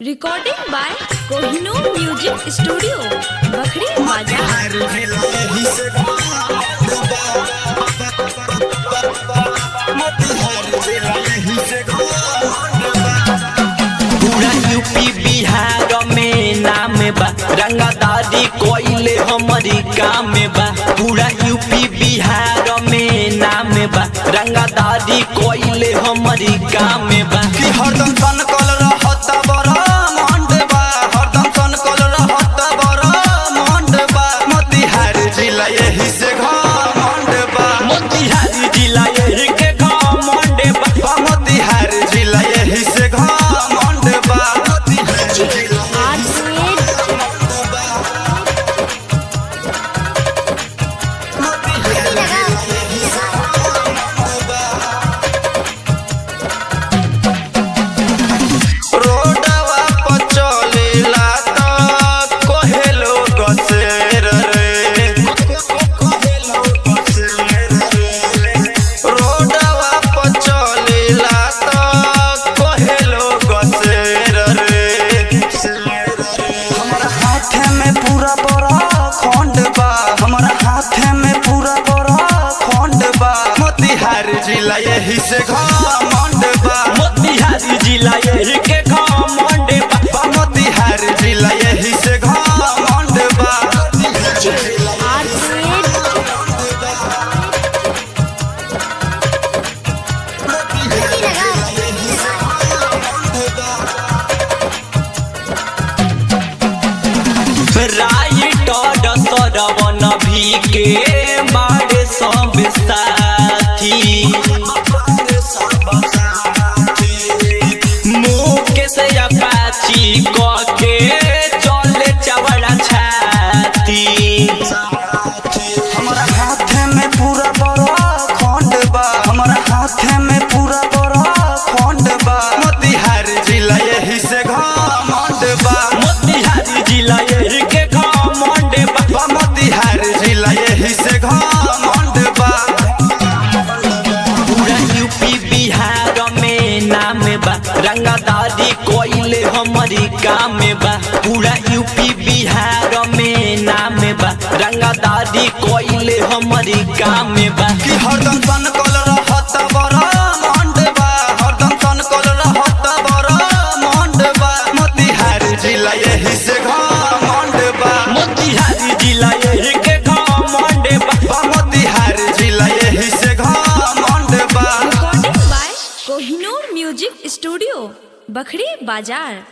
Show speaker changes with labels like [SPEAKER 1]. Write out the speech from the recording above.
[SPEAKER 1] Recording by Kohinoor music studio Bakhri Bazar.
[SPEAKER 2] पूरा UP Bihar में नाम बा, रंगदारी कोइले हमारी काम बा। पूरा यूपी बिहार में नाम बा, रंगदारी कोइले हमारी काम बा। कि हरदम सनकल रहत बड़ा मंड बा, हरदम सनकल रहत बड़ा मंड बा। मोतिहारी जिला यही से घमंड बा, मोतिहारी जिला यही के घमंड बा, मोतिहारी जिला यही से घमंड बा। जिला यही से घमंड बा, मोतिहारी जिला यही के घमंड बा, मोतिहारी जिला यही से घमंड बा। राइटर सरवन भी के मारे सब साथी, मुकेश अपाची के चले चवड़ा छाती। हमारा हाथ में पूरा बड़ा खंड बा, हमारा हाथ में पूरा बड़ा खंड बा। मोतिहारी जिला यही से घमंड बा, मोतिहारी जिला यही के घमंड बा, मोतिहारी जिला यही से घमंड बा। पूरा यूपी बिहार में नाम बा, रंगदारी कोइले हमारी काम बा। पूरा यूपी बिहार में नाम बा, रंगदारी कोइले हमारी काम बा। कि हरदम सनकल रहत बड़ा मंड बा, हरदम सनकल रहत बड़ा मंड बा। मोतिहारी जिला यही से घमंड बा, मोतिहारी जिला यही के घमंड बा, मोतिहारी जिला यही से घमंड बा।
[SPEAKER 1] Recording by Kohinoor music studio Bakhri बाजार।